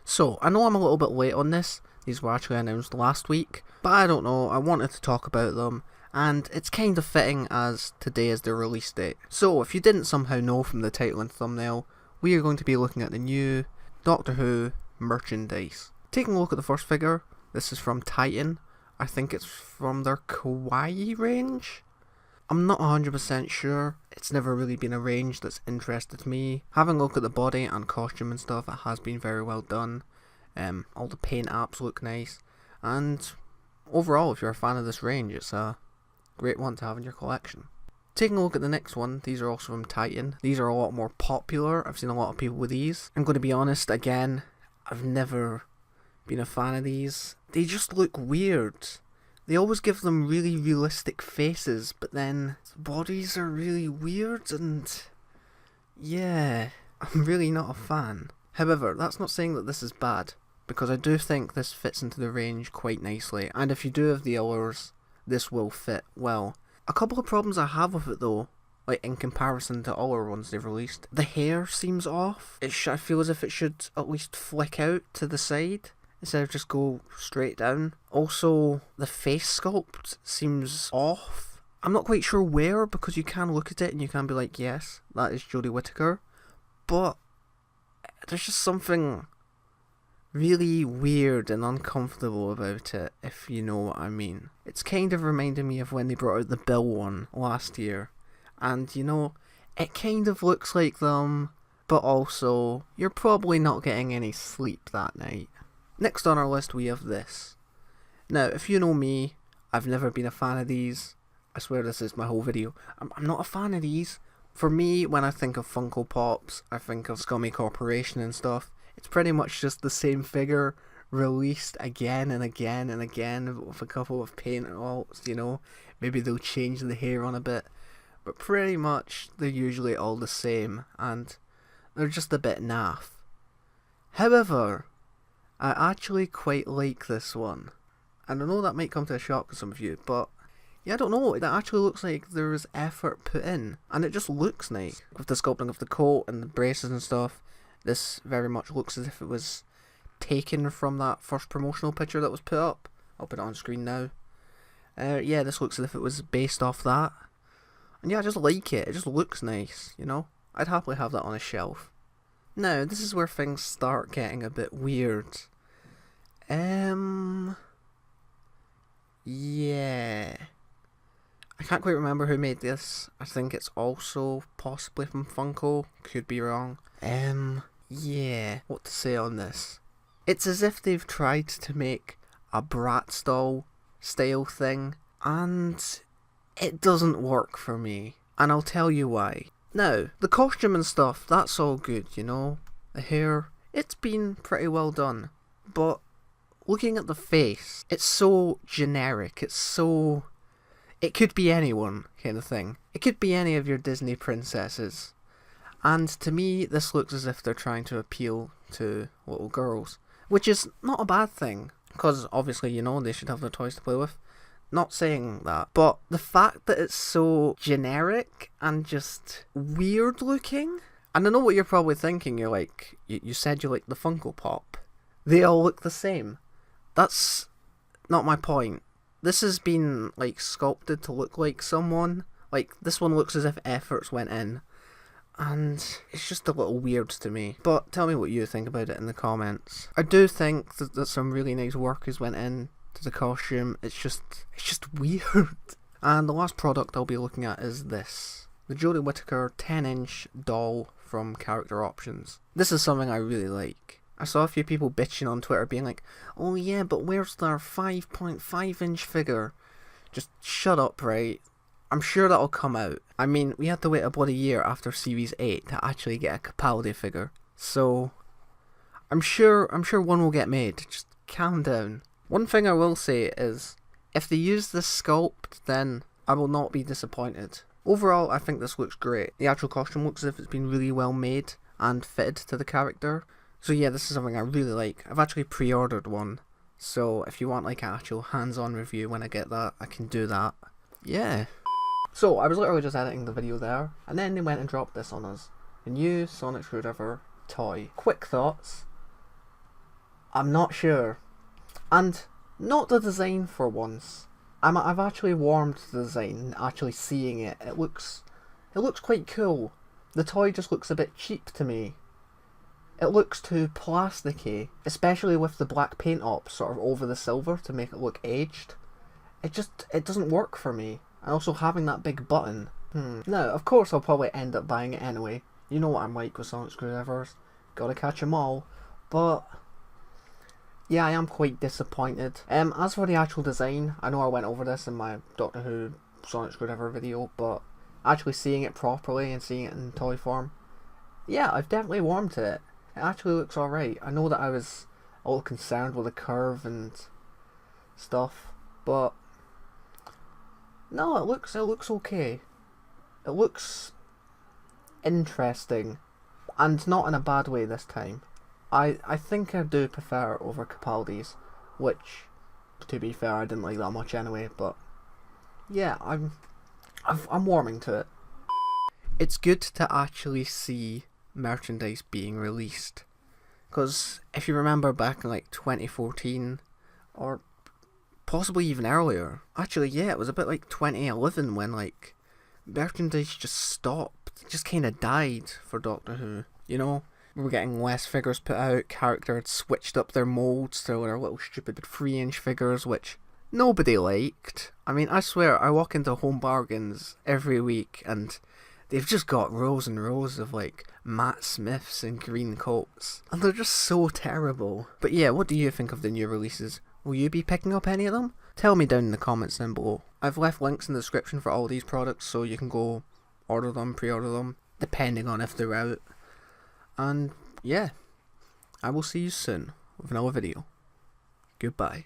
So, I know I'm a little bit late on this, these were actually announced last week, but I don't know, I wanted to talk about them, and it's kind of fitting as today is the release date. So, if you didn't somehow know from the title and thumbnail, we are going to be looking at the new Doctor Who merchandise. Taking a look at the first figure, this is from Titan. I think it's from their Kawaii range? I'm not 100% sure, it's never really been a range that's interested me. Having a look at the body and costume and stuff, it has been very well done. All the paint apps look nice, and overall, if you're a fan of this range, it's a great one to have in your collection. Taking a look at the next one, these are also from Titan. These are a lot more popular, I've seen a lot of people with these. I'm going to be honest, again, I've never been a fan of these. They just look weird. They always give them really realistic faces, but then the bodies are really weird, and yeah, I'm really not a fan. However, that's not saying that this is bad, because I do think this fits into the range quite nicely, and if you do have the others, this will fit well. A couple of problems I have with it though, like in comparison to other ones they've released. The hair seems off. I feel as if it should at least flick out to the side instead of just go straight down. Also, the face sculpt seems off. I'm not quite sure where, because you can look at it and you can be like, yes, that is Jodie Whittaker, but there's just something really weird and uncomfortable about it, if you know what I mean. It's kind of reminding me of when they brought out the Bill one last year, and you know, it kind of looks like them, but also, you're probably not getting any sleep that night. Next on our list we have this. Now, if you know me, I've never been a fan of these. I swear this is my whole video. I'm not a fan of these. For me, when I think of Funko Pops, I think of Scummy Corporation and stuff. It's pretty much just the same figure released again and again and again with a couple of paint alts, you know. Maybe they'll change the hair on a bit. But pretty much, they're usually all the same, and they're just a bit naff. However, I actually quite like this one. And I know that might come to a shock to some of you, but yeah, I don't know, it actually looks like there was effort put in, and it just looks nice. With the sculpting of the coat and the braces and stuff, this very much looks as if it was taken from that first promotional picture that was put up. I'll put it on screen now. Yeah, this looks as if it was based off that. And yeah, I just like it, it just looks nice, you know? I'd happily have that on a shelf. Now, this is where things start getting a bit weird. Yeah. I can't quite remember who made this. I think it's also possibly from Funko. Could be wrong. Yeah. What to say on this? It's as if they've tried to make a Bratz doll style thing, and it doesn't work for me. And I'll tell you why. Now, the costume and stuff, that's all good, you know? The hair, it's been pretty well done. But looking at the face, it's so generic, it's so... It could be anyone, kind of thing. It could be any of your Disney princesses. And to me, this looks as if they're trying to appeal to little girls. Which is not a bad thing, because obviously, you know, they should have their toys to play with. Not saying that, but the fact that it's so generic and just weird looking, and I know what you're probably thinking, you're like, you said you like the Funko Pop. They all look the same. That's not my point. This has been, like, sculpted to look like someone. Like, this one looks as if efforts went in, and it's just a little weird to me. But tell me what you think about it in the comments. I do think that some really nice work has went in to the costume. It's just weird. And the last product I'll be looking at is this. The Jodie Whittaker 10-inch doll from Character Options. This is something I really like. I saw a few people bitching on Twitter being like, oh yeah, but where's their 5.5-inch figure? Just shut up, right? I'm sure that'll come out. I mean, we had to wait about a year after Series 8 to actually get a Capaldi figure. So, I'm sure one will get made. Just calm down. One thing I will say is, if they use this sculpt, then I will not be disappointed. Overall, I think this looks great. The actual costume looks as if it's been really well made and fitted to the character. So yeah, this is something I really like. I've actually pre-ordered one. So if you want like an actual hands-on review when I get that, I can do that. Yeah. So I was literally just editing the video there, and then they went and dropped this on us. A new Sonic Screwdriver toy. Quick thoughts. I'm not sure. And not the design for once. I've actually warmed to the design, actually seeing it. It looks quite cool. The toy just looks a bit cheap to me. It looks too plasticky, especially with the black paint op sort of over the silver to make it look aged. It doesn't work for me. And also having that big button. Now, of course I'll probably end up buying it anyway. You know what I'm like with sonic screwdrivers. Gotta catch 'em all. But yeah, I am quite disappointed. As for the actual design, I know I went over this in my Doctor Who sonic screwdriver video, but actually seeing it properly and seeing it in toy form, yeah, I've definitely warmed to it. It actually looks alright. I know that I was a little concerned with the curve and stuff, but no, it looks okay. It looks interesting, and not in a bad way this time. I think I do prefer it over Capaldi's, which, to be fair, I didn't like that much anyway. But yeah, I'm warming to it. It's good to actually see merchandise being released, because if you remember back in like 2014, or possibly even earlier, actually yeah, it was a bit like 2011 when like merchandise just stopped, just kind of died for Doctor Who. You know, we were getting less figures put out, character had switched up their molds to their little stupid 3-inch figures, which nobody liked. I mean, I swear, I walk into Home Bargains every week and they've just got rows and rows of like Matt Smiths in green coats, and they're just so terrible. But yeah, what do you think of the new releases? Will you be picking up any of them? Tell me down in the comments down below. I've left links in the description for all these products, so you can go order them, pre-order them, depending on if they're out. And yeah, I will see you soon with another video. Goodbye.